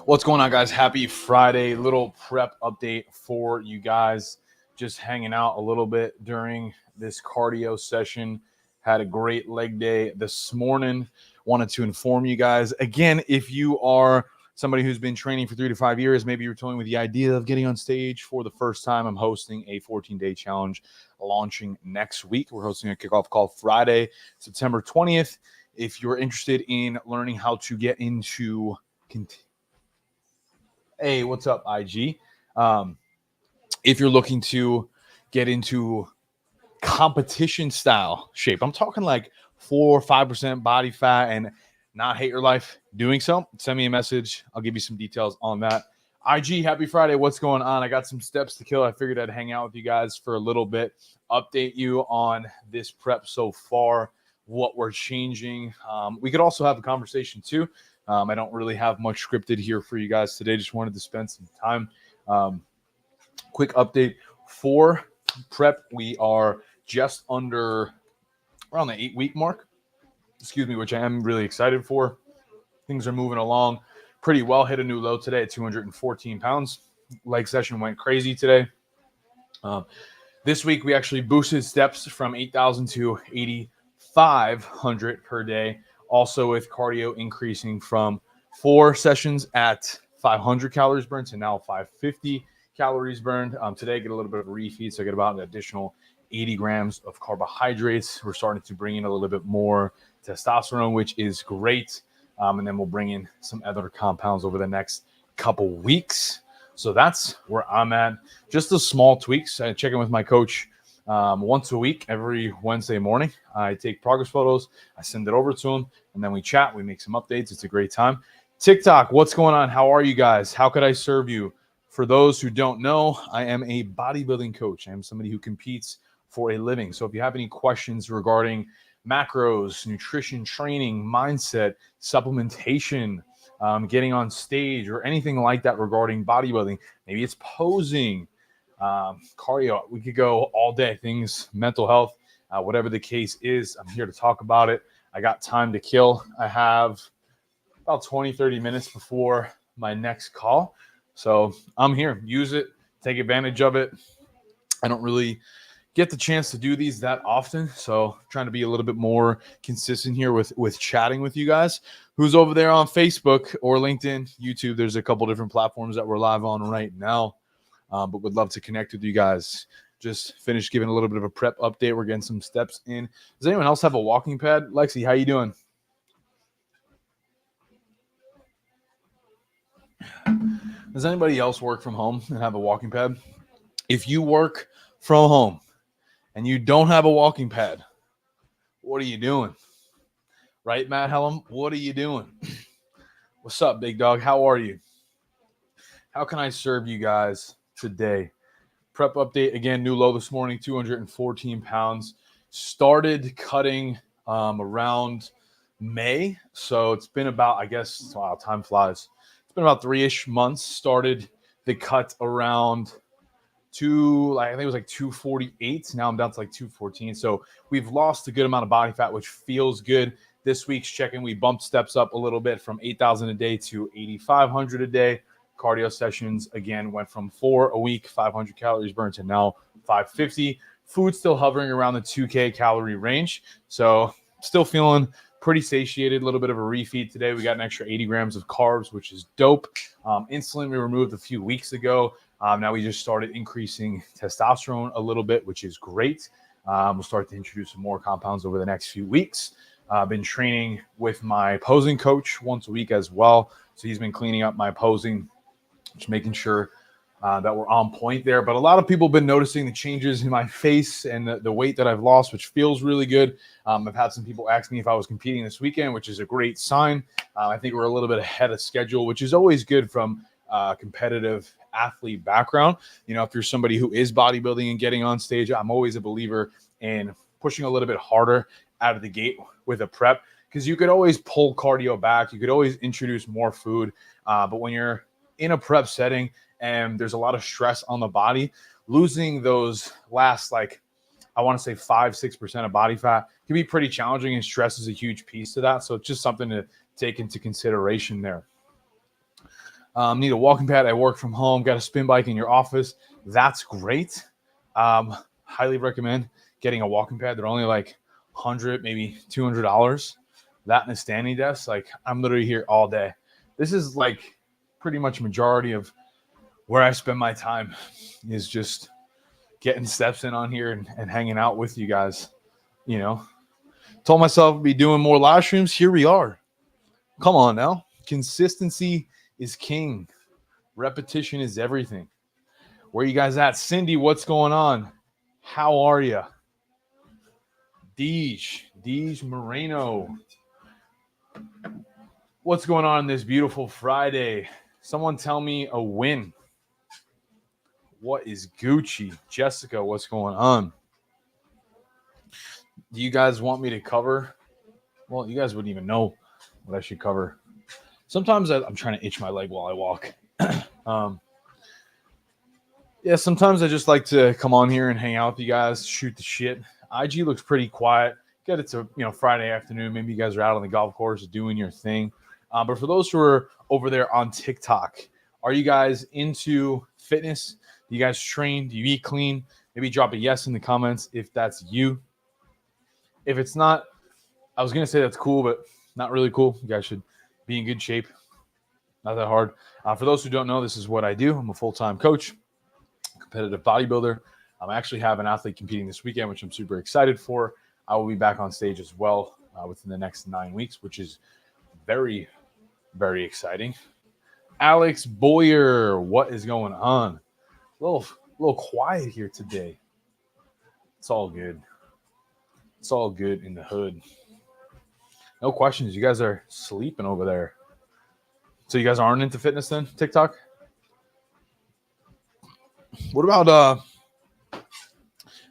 What's going on, guys? Happy Friday. Little prep update for you guys. Just hanging out a little bit during this cardio session. Had a great leg day this morning. Wanted to inform you guys again, if you are somebody who's been training for 3 to 5 years, maybe you're toying with the idea of getting on stage for the first time. I'm hosting a 14-day challenge launching next week. We're hosting a kickoff call Friday, September 20th. If you're interested in learning how to get into Hey, what's up, IG? If you're looking to get into competition style shape, I'm talking like 4 or 5% body fat and not hate your life doing so, send me a message. I'll give you some details on that. IG, happy Friday. What's going on? I got some steps to kill. I figured I'd hang out with you guys for a little bit, update you on this prep so far, what we're changing. We could also have a conversation too. I don't really have much scripted here for you guys today. Just wanted to spend some time. Quick update for prep. We are just under around the 8-week mark, which I am really excited for. Things are moving along pretty well. Hit a new low today at 214 pounds. Leg session went crazy today. This week, we actually boosted steps from 8,000 to 8,500 per day. Also with cardio increasing from 4 sessions at 500 calories burned to now 550 calories burned. Today, I get a little bit of a refeed, so I get about an additional 80 grams of carbohydrates. We're starting to bring in a little bit more testosterone, which is great. And then we'll bring in some other compounds over the next couple weeks. So that's where I'm at. Just the small tweaks. I check in with my coach once a week, every Wednesday morning. I take progress photos, I send it over to him, and then we chat. We make some updates. It's a great time. TikTok, what's going on? How are you guys? How could I serve you? For those who don't know, I am a bodybuilding coach. I am somebody who competes for a living. So if you have any questions regarding macros, nutrition, training, mindset, supplementation, getting on stage, or anything like that regarding bodybuilding, maybe it's posing, cardio, we could go all day. Things, mental health, whatever the case is, I'm here to talk about it. I got time to kill. I have about 20-30 minutes before my next call, so I'm here. Use it, take advantage of it. I don't really get the chance to do these that often, so trying to be a little bit more consistent here with chatting with you guys. Who's over there on Facebook or LinkedIn, YouTube? There's a couple different platforms that we're live on right now, but would love to connect with you guys. Just finished giving a little bit of a prep update. We're getting some steps in. Does anyone else have a walking pad? Lexi, how you doing? Does anybody else work from home and have a walking pad? If you work from home and you don't have a walking pad, what are you doing? Right, Matt Hellum? What are you doing? What's up, big dog? How are you? How can I serve you guys today? Prep update, again, new low this morning, 214 pounds. Started cutting around May. So it's been about, I guess, wow, time flies. It's been about 3-ish months. Started the cut around I think it was like 248. Now I'm down to like 214. So we've lost a good amount of body fat, which feels good. This week's check-in, we bumped steps up a little bit from 8,000 a day to 8,500 a day. Cardio sessions, again, went from 4 a week, 500 calories burned, to now 550. Food still hovering around the 2K calorie range. So still feeling pretty satiated. A little bit of a refeed today. We got an extra 80 grams of carbs, which is dope. Insulin we removed a few weeks ago. Now we just started increasing testosterone a little bit, which is great. We'll start to introduce some more compounds over the next few weeks. I've been training with my posing coach once a week as well. So he's been cleaning up my posing, just making sure that we're on point there. But a lot of people have been noticing the changes in my face and the weight that I've lost, which feels really good. I've had some people ask me if I was competing this weekend, which is a great sign. I think we're a little bit ahead of schedule, which is always good from competitive athlete background. You know, if you're somebody who is bodybuilding and getting on stage, I'm always a believer in pushing a little bit harder out of the gate with a prep, because you could always pull cardio back. You could always introduce more food. But when you're in a prep setting and there's a lot of stress on the body, losing those last, like, I want to say 5-6% of body fat can be pretty challenging, and stress is a huge piece to that. So it's just something to take into consideration there. Need a walking pad at work from home. Got a spin bike in your office. That's great. Highly recommend getting a walking pad. They're only like $100, maybe $200. That and a standing desk. Like, I'm literally here all day. This is like pretty much majority of where I spend my time is just getting steps in on here and hanging out with you guys. You know, told myself I'd be doing more live streams. Here we are. Come on now. Consistency is king. Repetition is everything. Where you guys at? Cindy, what's going on? How are you? Deej Moreno. What's going on this beautiful Friday? Someone tell me a win. What is Gucci? Jessica, what's going on? Do you guys want me to cover? Well, you guys wouldn't even know what I should cover. Sometimes I'm trying to itch my leg while I walk. Yeah, sometimes I just like to come on here and hang out with you guys, shoot the shit. IG looks pretty quiet. Get it to Friday afternoon. Maybe you guys are out on the golf course doing your thing. But for those who are over there on TikTok, are you guys into fitness? Do you guys train? Do you eat clean? Maybe drop a yes in the comments if that's you. If it's not, I was going to say that's cool, but not really cool. You guys should be in good shape. Not that hard. For those who don't know, this is what I do. I'm a full-time coach, competitive bodybuilder. I actually have an athlete competing this weekend, which I'm super excited for. I will be back on stage as well within the next 9 weeks, which is very, very exciting. Alex Boyer, what is going on? A little quiet here today. It's all good. It's all good in the hood. No questions. You guys are sleeping over there. So you guys aren't into fitness then, TikTok? What about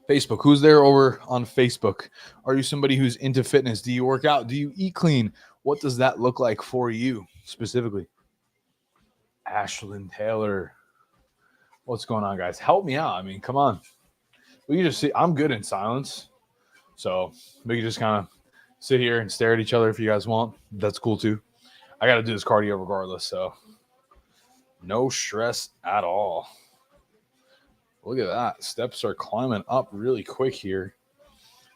Facebook? Who's there over on Facebook? Are you somebody who's into fitness? Do you work out? Do you eat clean? What does that look like for you specifically? Ashlyn Taylor. What's going on, guys? Help me out. I mean, come on. We can just see. I'm good in silence. So we can just kind of sit here and stare at each other if you guys want. That's cool too. I got to do this cardio regardless. So no stress at all. Look at that. Steps are climbing up really quick here.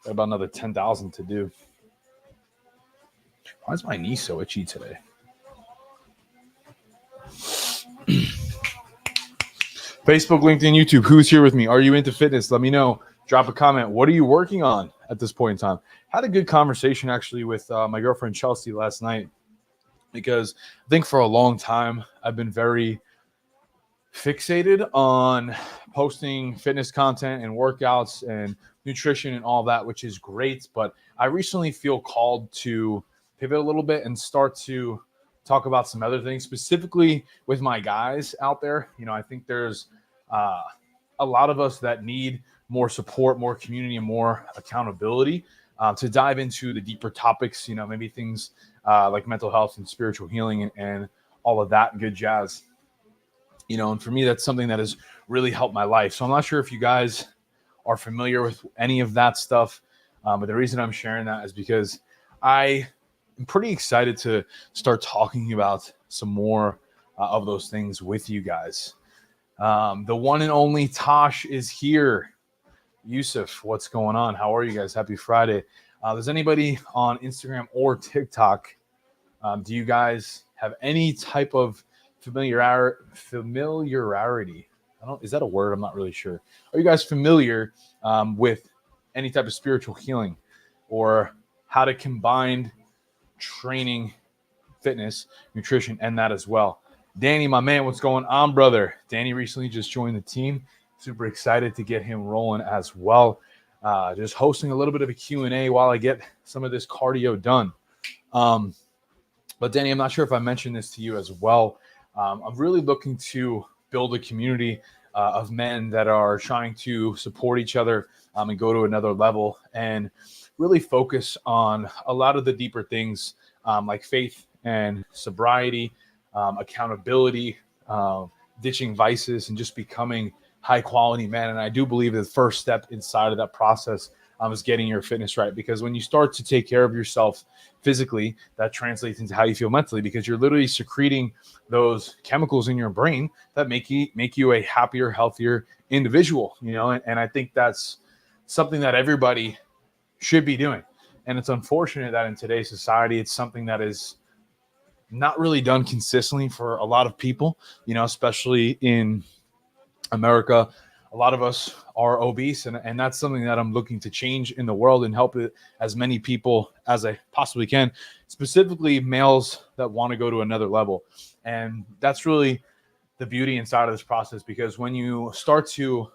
Got about another 10,000 to do. Why is my knee so itchy today? Facebook, LinkedIn, YouTube. Who's here with me? Are you into fitness? Let me know. Drop a comment. What are you working on at this point in time? Had a good conversation actually with my girlfriend Chelsea last night, because I think for a long time I've been very fixated on posting fitness content and workouts and nutrition and all that, which is great. But I recently feel called to pivot a little bit and start to talk about some other things, specifically with my guys out there. I think there's a lot of us that need more support, more community, and more accountability to dive into the deeper topics, maybe things like mental health and spiritual healing and all of that good jazz. And for me, that's something that has really helped my life. So I'm not sure if you guys are familiar with any of that stuff, but the reason I'm sharing that is because I am pretty excited to start talking about some more of those things with you guys. The one and only Tosh is here. Yusuf, what's going on? How are you guys? Happy Friday. Does anybody on Instagram or TikTok, do you guys have any type of familiarity? Is that a word? I'm not really sure. Are you guys familiar with any type of spiritual healing or how to combine training, fitness, nutrition, and that as well? Danny, my man, what's going on, brother? Danny recently just joined the team. Super excited to get him rolling as well. Just hosting a little bit of a Q&A while I get some of this cardio done. But Danny, I'm not sure if I mentioned this to you as well. I'm really looking to build a community of men that are trying to support each other and go to another level and really focus on a lot of the deeper things like faith and sobriety, accountability, ditching vices, and just becoming high quality men. And I do believe the first step inside of that process is getting your fitness right. Because when you start to take care of yourself physically, that translates into how you feel mentally, because you're literally secreting those chemicals in your brain that make you a happier, healthier individual, and I think that's something that everybody should be doing. And it's unfortunate that in today's society, it's something that is not really done consistently for a lot of people, especially in America. A lot of us are obese, and that's something that I'm looking to change in the world and help it as many people as I possibly can, specifically males that want to go to another level. And that's really the beauty inside of this process, because when you start to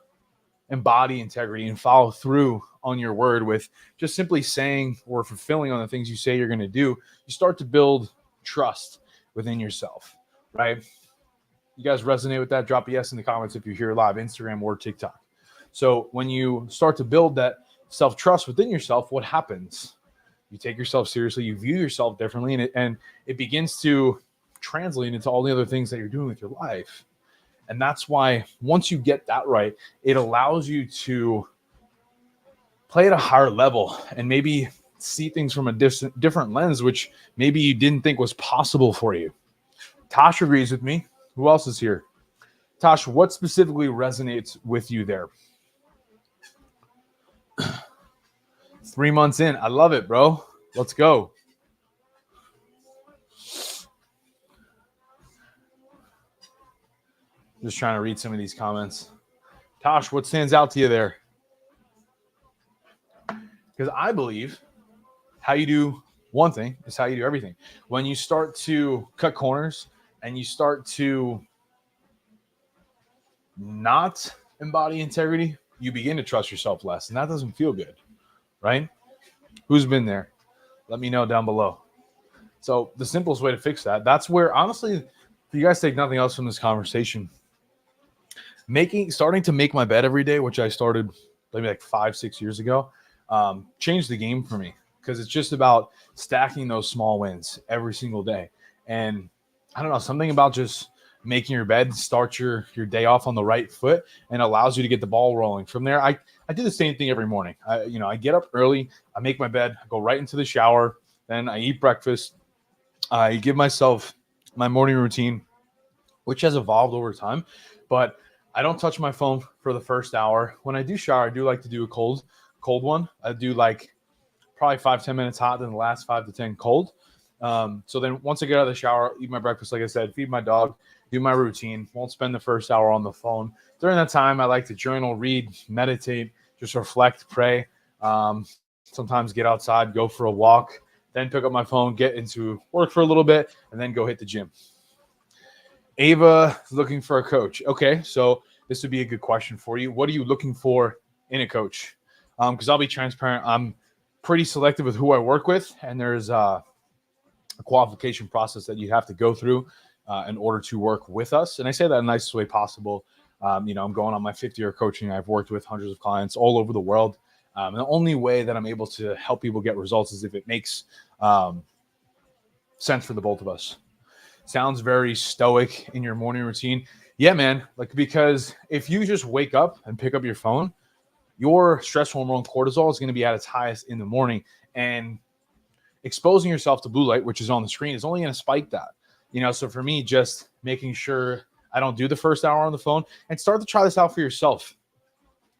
embody integrity and follow through on your word with just simply saying or fulfilling on the things you say you're going to do, you start to build trust within yourself, right? You guys resonate with that? Drop a yes in the comments if you're here live, Instagram or TikTok. So when you start to build that self-trust within yourself, what happens? You take yourself seriously, you view yourself differently, and it begins to translate into all the other things that you're doing with your life. And that's why once you get that right, it allows you to play at a higher level and maybe see things from a different lens, which maybe you didn't think was possible for you. Tosh agrees with me. Who else is here? Tosh, what specifically resonates with you there? 3 months in. I love it, bro. Let's go. Just trying to read some of these comments. Tosh, what stands out to you there? Because I believe how you do one thing is how you do everything. When you start to cut corners and you start to not embody integrity, you begin to trust yourself less, and that doesn't feel good, right? Who's been there? Let me know down below. So the simplest way to fix that's where, honestly, if you guys take nothing else from this conversation, starting to make my bed every day, which I started maybe like 5-6 years ago, changed the game for me, because it's just about stacking those small wins every single day. And I don't know, something about just making your bed, start your day off on the right foot, and allows you to get the ball rolling. From there, I do the same thing every morning. I get up early, I make my bed, I go right into the shower, then I eat breakfast. I give myself my morning routine, which has evolved over time, but I don't touch my phone for the first hour. When I do shower, I do like to do a cold one. I do like probably 5-10 minutes hot, then the last 5 to 10 cold. So then once I get out of the shower, eat my breakfast, like I said, feed my dog, do my routine, won't spend the first hour on the phone. During that time, I like to journal, read, meditate, just reflect, pray, sometimes get outside, go for a walk, then pick up my phone, get into work for a little bit, and then go hit the gym. Ava is looking for a coach. Okay, so this would be a good question for you. What are you looking for in a coach? Because I'll be transparent, I'm pretty selective with who I work with, and there's a qualification process that you have to go through in order to work with us. And I say that in the nicest way possible. I'm going on my 5th-year coaching. I've worked with hundreds of clients all over the world. And the only way that I'm able to help people get results is if it makes sense for the both of us. Sounds very stoic in your morning routine. Yeah, man. Because if you just wake up and pick up your phone, your stress hormone cortisol is going to be at its highest in the morning, and exposing yourself to blue light, which is on the screen, is only going to spike that. So for me, just making sure I don't do the first hour on the phone, and start to try this out for yourself.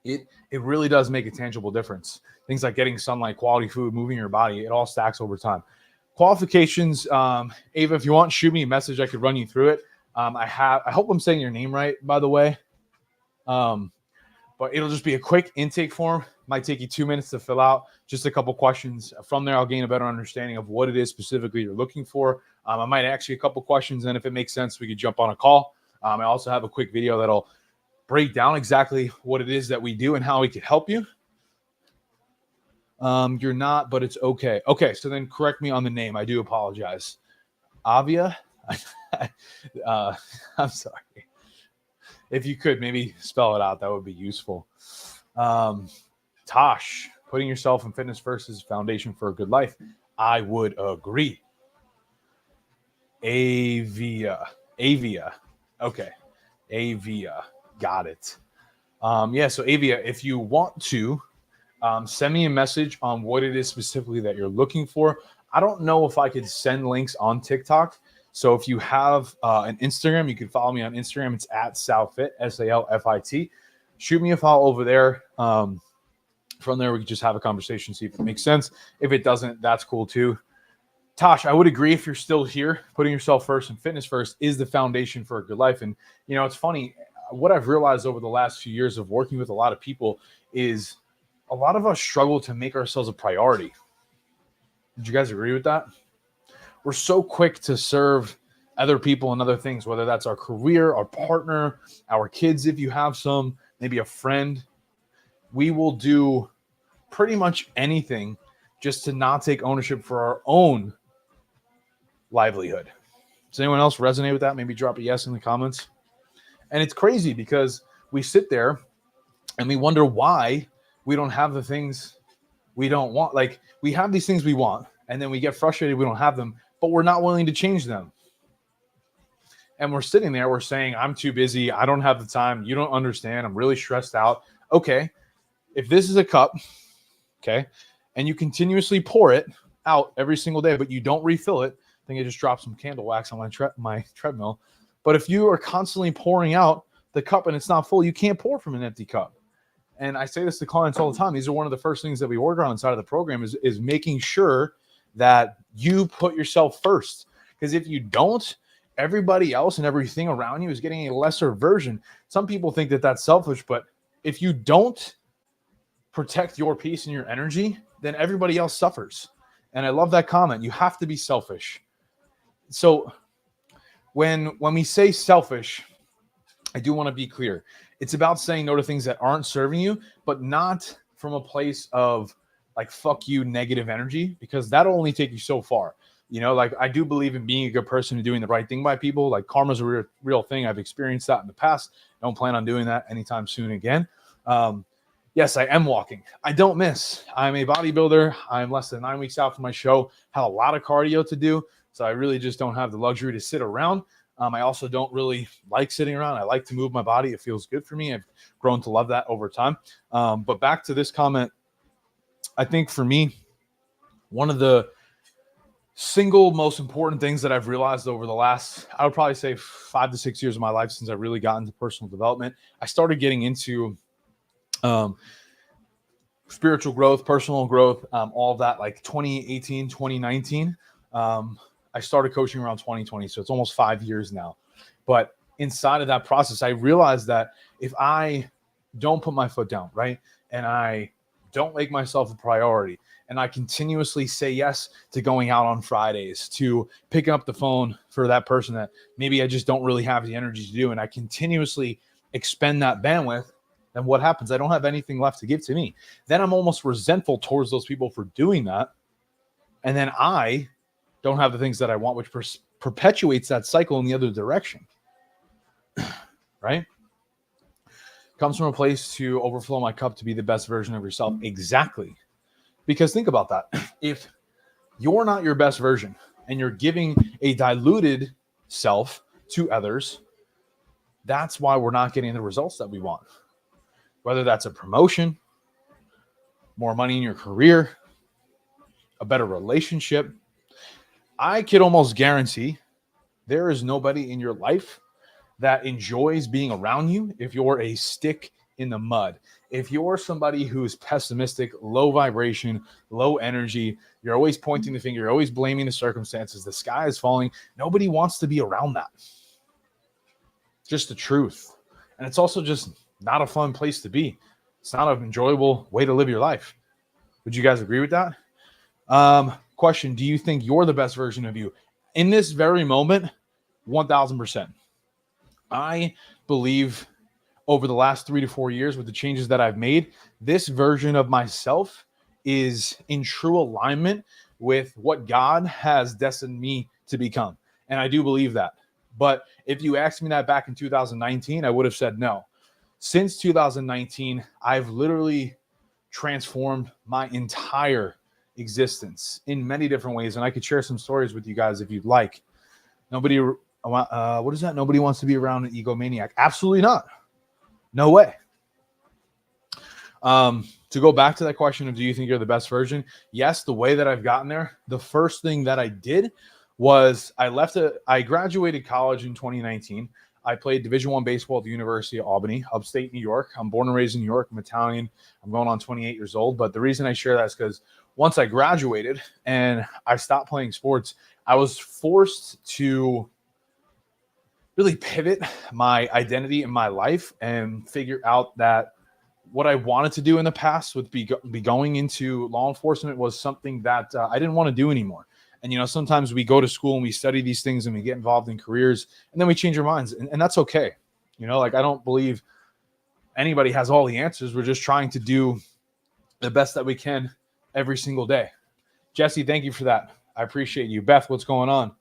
It really does make a tangible difference. Things like getting sunlight, quality food, moving your body, it all stacks over time. Qualifications, Ava, if you want, shoot me a message. I could run you through it. I hope I'm saying your name right, by the way. But it'll just be a quick intake form. Might take you 2 minutes to fill out. Just a couple questions. From there, I'll gain a better understanding of what it is specifically you're looking for. I might ask you a couple questions, and if it makes sense, we could jump on a call. I also have a quick video that'll break down exactly what it is that we do and how we can help you. You're not, but it's okay. Okay, so then correct me on the name. I do apologize. Avia? I'm sorry. If you could maybe spell it out, that would be useful. Tosh, putting yourself in fitness first is foundation for a good life. I would agree. Avia. Okay. Avia. Got it. So Avia, if you want to Send me a message on what it is specifically that you're looking for. I don't know if I could send links on TikTok. So if you have an Instagram, you can follow me on Instagram. It's at Salfit, SALFIT. Shoot me a follow over there. From there, we can just have a conversation, see if it makes sense. If it doesn't, that's cool too. Tosh, I would agree if you're still here, putting yourself first and fitness first is the foundation for a good life. And, you know, it's funny. What I've realized over the last few years of working with a lot of people is a lot of us struggle to make ourselves a priority. Did you guys agree with that? We're so quick to serve other people and other things, whether that's our career, our partner, our kids, if you have some, maybe a friend. We will do pretty much anything just to not take ownership for our own livelihood. Does anyone else resonate with that? Maybe drop a yes in the comments. And it's crazy because we sit there and we wonder why we don't have the things we don't want. Like, we have these things we want, and then we get frustrated we don't have them, but we're not willing to change them. And we're sitting there, we're saying, I'm too busy. I don't have the time. You don't understand. I'm really stressed out. Okay. If this is a cup, okay, and you continuously pour it out every single day, but you don't refill it, I think I just dropped some candle wax on my treadmill. But if you are constantly pouring out the cup and it's not full, you can't pour from an empty cup. And I say this to clients all the time. These are one of the first things that we work on inside of the program is making sure that you put yourself first. Because if you don't, everybody else and everything around you is getting a lesser version. Some people think that that's selfish, but if you don't protect your peace and your energy, then everybody else suffers. And I love that comment. You have to be selfish. So when we say selfish, I do want to be clear. It's about saying no to things that aren't serving you, but not from a place of like, fuck you, negative energy, because that'll only take you so far. You know, like, I do believe in being a good person and doing the right thing by people. Like, karma's a real thing. I've experienced that in the past. Don't plan on doing that anytime soon again. Yes, I am walking. I don't miss. I'm a bodybuilder. I'm less than 9 weeks out from my show. Have a lot of cardio to do. So I really just don't have the luxury to sit around. I also don't really like sitting around. I like to move my body. It feels good for me. I've grown to love that over time. But back to this comment, I think for me, one of the single most important things that I've realized over the last, I would probably say 5 to 6 years of my life since I really got into personal development, I started getting into spiritual growth, personal growth, all of that, like 2018, 2019. I started coaching around 2020, so it's almost 5 years now. But inside of that process, I realized that if I don't put my foot down, right, and I don't make myself a priority, and I continuously say yes to going out on Fridays, to picking up the phone for that person that maybe I just don't really have the energy to do, and I continuously expend that bandwidth, then what happens? I don't have anything left to give to me. Then I'm almost resentful towards those people for doing that. And then I don't have the things that I want, which perpetuates that cycle in the other direction. Right? Comes from a place to overflow my cup to be the best version of yourself. Exactly. Because think about that. If you're not your best version and you're giving a diluted self to others, that's why we're not getting the results that we want. Whether that's a promotion, more money in your career, a better relationship, I could almost guarantee there is nobody in your life that enjoys being around you if you're a stick in the mud. If you're somebody who's pessimistic, low vibration, low energy, you're always pointing the finger, you're always blaming the circumstances, the sky is falling, nobody wants to be around that. Just the truth. And it's also just not a fun place to be. It's not an enjoyable way to live your life. Would you guys agree with that? Question, do you think you're the best version of you? In this very moment, 1,000%. I believe over the last 3 to 4 years with the changes that I've made, this version of myself is in true alignment with what God has destined me to become. And I do believe that. But if you asked me that back in 2019, I would have said no. Since 2019, I've literally transformed my entire existence in many different ways. And I could share some stories with you guys if you'd like. Nobody, what is that? Nobody wants to be around an egomaniac. Absolutely not. No way. to go back to that question of do you think you're the best version? Yes, the way that I've gotten there, the first thing that I did was I graduated college in 2019. I played Division I baseball at the University of Albany, upstate New York. I'm born and raised in New York. I'm Italian. I'm going on 28 years old. But the reason I share that is because once I graduated and I stopped playing sports, I was forced to really pivot my identity in my life and figure out that what I wanted to do in the past would be going into law enforcement was something that I didn't want to do anymore. And, sometimes we go to school and we study these things and we get involved in careers and then we change our minds. And that's okay. I don't believe anybody has all the answers. We're just trying to do the best that we can every single day. Jesse, thank you for that. I appreciate you. Beth, what's going on?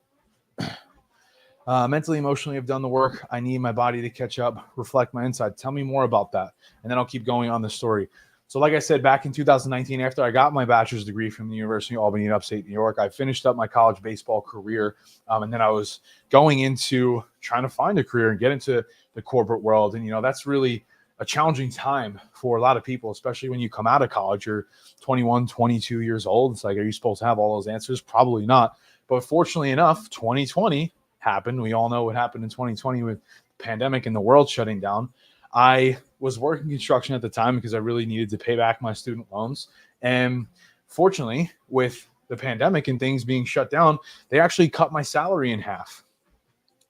Mentally, emotionally, I've done the work. I need my body to catch up, reflect my inside. Tell me more about that. And then I'll keep going on the story. So like I said, back in 2019, after I got my bachelor's degree from the University of Albany in upstate New York, I finished up my college baseball career. And then I was going into trying to find a career and get into the corporate world. And, that's really a challenging time for a lot of people, especially when you come out of college. You're 21, 22 years old. It's like, are you supposed to have all those answers? Probably not. But fortunately enough, 2020 happened. We all know what happened in 2020 with the pandemic and the world shutting down. I was working construction at the time because I really needed to pay back my student loans. And fortunately, with the pandemic and things being shut down, they actually cut my salary in half.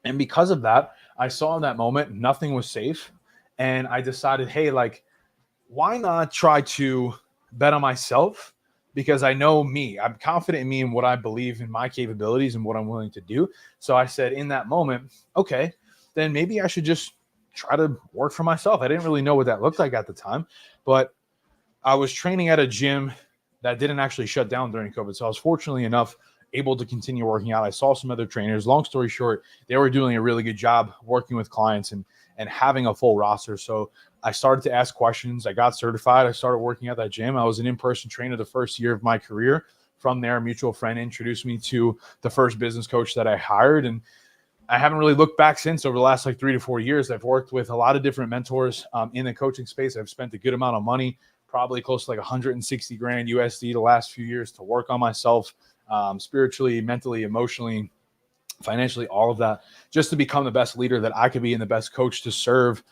And because of that, I saw in that moment, nothing was safe. And I decided, hey, why not try to bet on myself? Because I know me, I'm confident in me and what I believe in my capabilities and what I'm willing to do. So I said in that moment, okay, then maybe I should just try to work for myself. I didn't really know what that looked like at the time, but I was training at a gym that didn't actually shut down during COVID. So I was fortunately enough able to continue working out. I saw some other trainers. Long story short, they were doing a really good job working with clients and having a full roster. So I started to ask questions. I got certified. I started working at that gym. I was an in-person trainer the first year of my career. From there, a mutual friend introduced me to the first business coach that I hired. And I haven't really looked back since. Over the last 3 to 4 years, I've worked with a lot of different mentors in the coaching space. I've spent a good amount of money, probably close to 160 grand USD the last few years to work on myself spiritually, mentally, emotionally, financially, all of that, just to become the best leader that I could be and the best coach to serve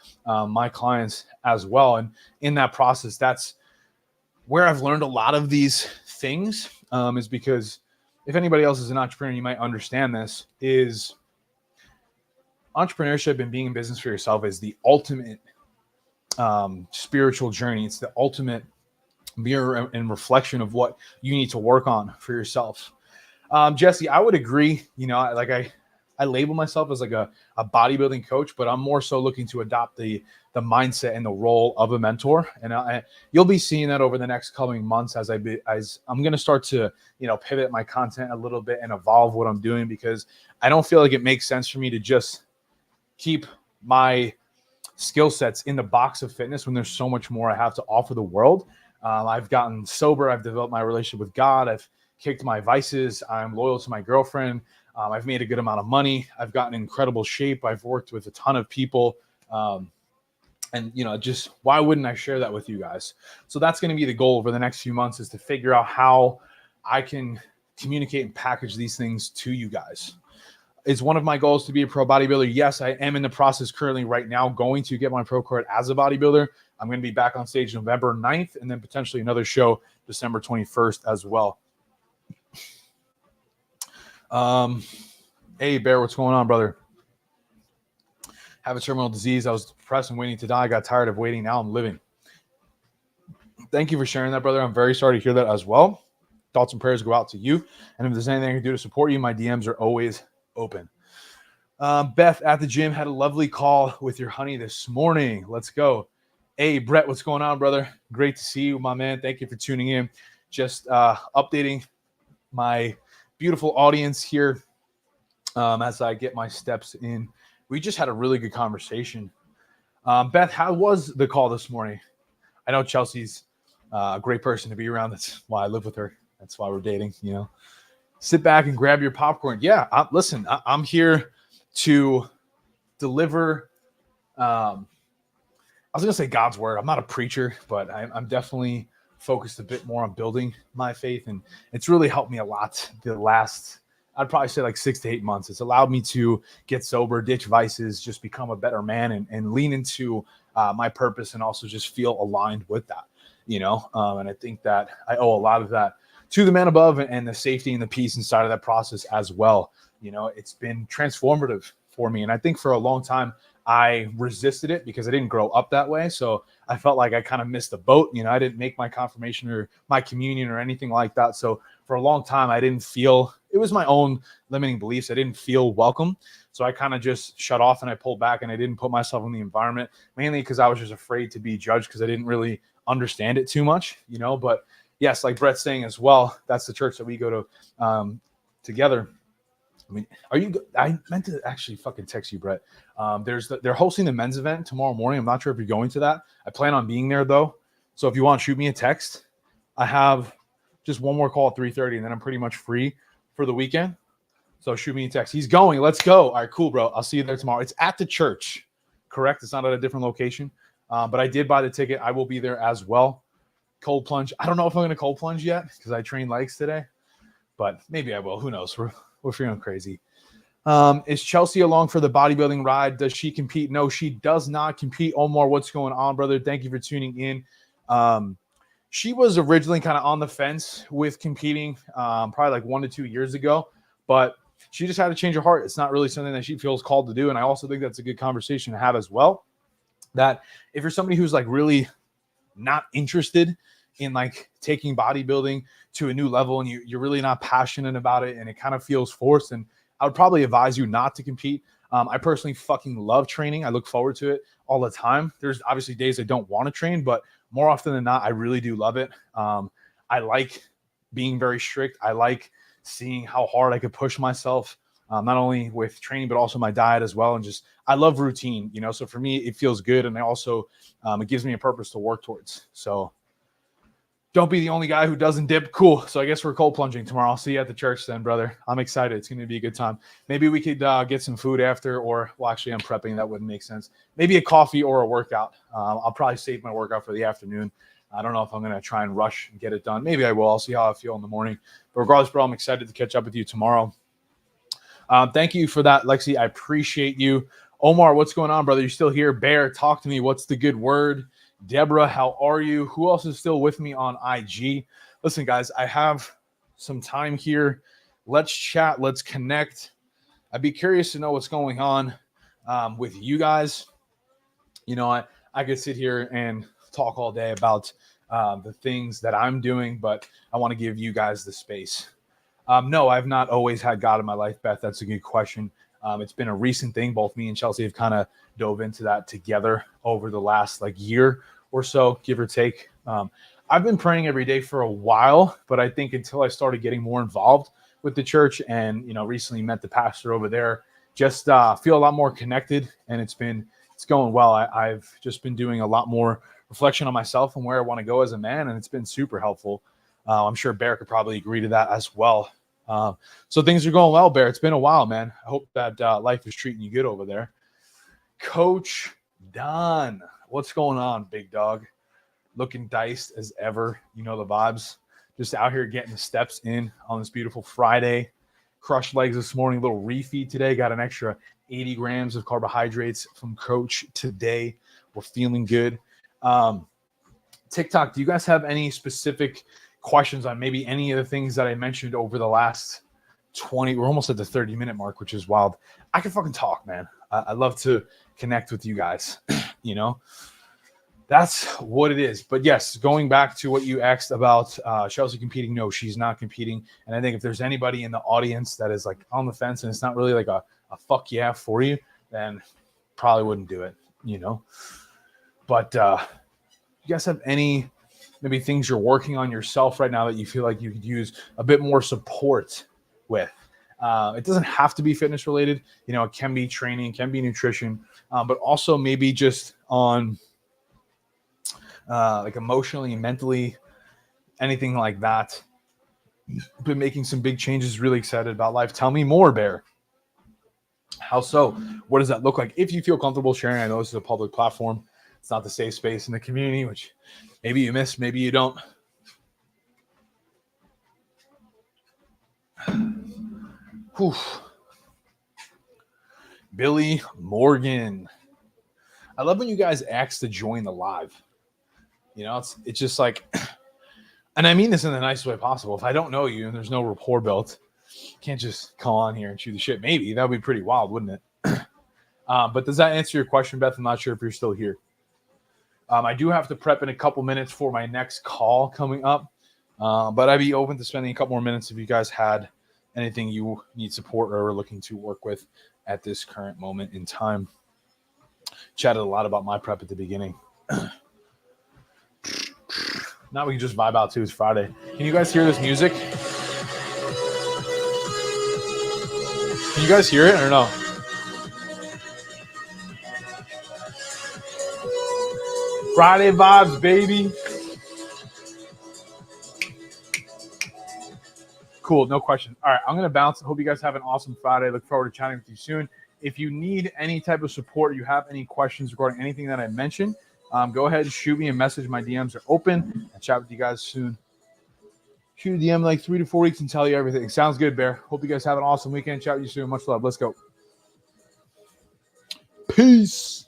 my clients as well. And in that process, that's where I've learned a lot of these things is because if anybody else is an entrepreneur, you might understand this, is entrepreneurship and being in business for yourself is the ultimate spiritual journey. It's the ultimate mirror and reflection of what you need to work on for yourself. Jesse, I would agree. I label myself as a bodybuilding coach, but I'm more so looking to adopt the mindset and the role of a mentor. And you'll be seeing that over the next coming months as I'm going to start to, pivot my content a little bit and evolve what I'm doing, because I don't feel like it makes sense for me to just keep my skill sets in the box of fitness when there's so much more I have to offer the world. I've gotten sober. I've developed my relationship with God. I've kicked my vices. I'm loyal to my girlfriend. I've made a good amount of money. I've gotten in incredible shape. I've worked with a ton of people. And just why wouldn't I share that with you guys? So that's going to be the goal over the next few months, is to figure out how I can communicate and package these things to you guys. Is one of my goals to be a pro bodybuilder? Yes, I am in the process currently right now going to get my pro card as a bodybuilder. I'm going to be back on stage November 9th and then potentially another show December 21st as well. Hey, Bear, what's going on, brother? Have a terminal disease. I was depressed and waiting to die. I got tired of waiting. Now I'm living. Thank you for sharing that, brother. I'm very sorry to hear that as well. Thoughts and prayers go out to you. And if there's anything I can do to support you, my DMs are always open. Beth at the gym had a lovely call with your honey this morning. Let's go. Hey, Brett, what's going on, brother? Great to see you, my man. Thank you for tuning in. Just updating my beautiful audience here as I get my steps in. We just had a really good conversation. Beth, how was the call this morning? I know Chelsea's a great person to be around. That's why I live with her. That's why we're dating, Sit back and grab your popcorn. Yeah, I'm here to deliver. I was going to say God's word. I'm not a preacher, but I'm definitely focused a bit more on building my faith, and it's really helped me a lot the last, I'd probably say like 6 to 8 months. It's allowed me to get sober, ditch vices, just become a better man, and lean into my purpose, and also just feel aligned with that, and I think that I owe a lot of that to the man above, and the safety and the peace inside of that process as well. It's been transformative for me, and I think for a long time I resisted it because I didn't grow up that way. So I felt like I kind of missed the boat. I didn't make my confirmation or my communion or anything like that. So for a long time, I didn't feel, it was my own limiting beliefs. I didn't feel welcome. So I kind of just shut off, and I pulled back, and I didn't put myself in the environment, mainly because I was just afraid to be judged because I didn't really understand it too much, but yes, like Brett's saying as well, that's the church that we go to together. I mean, I meant to actually fucking text you, Brett. They're hosting the men's event tomorrow morning. I'm not sure if you're going to that. I plan on being there though. So if you want, shoot me a text. I have just one more call at 3:30, and then I'm pretty much free for the weekend. So shoot me a text. He's going. Let's go. All right, cool, bro. I'll see you there tomorrow. It's at the church, correct? It's not at a different location. But I did buy the ticket. I will be there as well. Cold plunge. I don't know if I'm going to cold plunge yet because I trained legs today, but maybe I will. Who knows? We're feeling crazy. Is Chelsea along for the bodybuilding ride? Does she compete? No, she does not compete. Omar, what's going on, brother? Thank you for tuning in. She was originally kind of on the fence with competing probably like 1 to 2 years ago, but she just had to change her heart. It's not really something that she feels called to do. And I also think that's a good conversation to have as well, that if you're somebody who's like really not interested in like taking bodybuilding to a new level, and you're really not passionate about it, and it kind of feels forced, and I would probably advise you not to compete. I personally fucking love training. I look forward to it all the time. There's obviously days I don't want to train, but more often than not, I really do love it. I like being very strict. I like seeing how hard I could push myself, not only with training, but also my diet as well. And just, I love routine, so for me, it feels good. And I also, it gives me a purpose to work towards. So don't be the only guy who doesn't dip. Cool. So I guess we're cold plunging tomorrow. I'll see you at the church then, brother. I'm excited. It's going to be a good time. Maybe we could get some food after, or, well, actually I'm prepping. That wouldn't make sense. Maybe a coffee or a workout. I'll probably save my workout for the afternoon. I don't know if I'm going to try and rush and get it done. Maybe I will. I'll see how I feel in the morning. But regardless, bro, I'm excited to catch up with you tomorrow. Thank you for that, Lexi. I appreciate you. Omar, what's going on, brother? You still here? Bear, talk to me. What's the good word? Deborah, how are you? Who else is still with me on IG? Listen, guys, I have some time here. Let's chat. Let's connect. I'd be curious to know what's going on with you guys. I could sit here and talk all day about the things that I'm doing, but I want to give you guys the space. No, I've not always had God in my life, Beth. That's a good question. It's been a recent thing. Both me and Chelsea have kind of dove into that together over the last year or so, give or take. I've been praying every day for a while, but I think until I started getting more involved with the church and, recently met the pastor over there, just feel a lot more connected, and it's going well. I've just been doing a lot more reflection on myself and where I want to go as a man, and it's been super helpful. I'm sure Bear could probably agree to that as well. So things are going well, Bear. It's been a while, man. I hope that life is treating you good over there. Coach Don, what's going on, big dog? Looking diced as ever. You know the vibes. Just out here getting the steps in on this beautiful Friday. Crushed legs this morning, a little refeed today. Got an extra 80 grams of carbohydrates from Coach today. We're feeling good. TikTok, do you guys have any specific questions on maybe any of the things that I mentioned over the last 20? We're almost at the 30-minute mark, which is wild. I can fucking talk, man. I love to connect with you guys. That's what it is. But yes, going back to what you asked about Chelsea competing, no, she's not competing. And I think if there's anybody in the audience that is on the fence and it's not really a fuck yeah for you, then probably wouldn't do it, But you guys have any maybe things you're working on yourself right now that you feel like you could use a bit more support with? It doesn't have to be fitness related. It can be training, can be nutrition, but also maybe just on emotionally, mentally, anything like that. Been making some big changes, really excited about life. Tell me more, Bear. How so? What does that look like? If you feel comfortable sharing, I know this is a public platform. It's not the safe space in the community, which maybe you miss, maybe you don't. Whew. Billy Morgan. I love when you guys ask to join the live. You know, it's just like, and I mean this in the nicest way possible. If I don't know you and there's no rapport built, can't just call on here and shoot the shit. Maybe that would be pretty wild, wouldn't it? But does that answer your question, Beth? I'm not sure if you're still here. I do have to prep in a couple minutes for my next call coming up, but I'd be open to spending a couple more minutes if you guys had anything you need support or are looking to work with at this current moment in time. Chatted a lot about my prep at the beginning. Now we can just vibe out too. It's Friday. Can you guys hear this music? Can you guys hear it or no? Friday vibes, baby. Cool, no question. All right, I'm going to bounce. Hope you guys have an awesome Friday. Look forward to chatting with you soon. If you need any type of support, you have any questions regarding anything that I mentioned, go ahead and shoot me a message. My DMs are open. I'll chat with you guys soon. Shoot a DM like 3 to 4 weeks and tell you everything. Sounds good, Bear. Hope you guys have an awesome weekend. Chat with you soon. Much love. Let's go. Peace.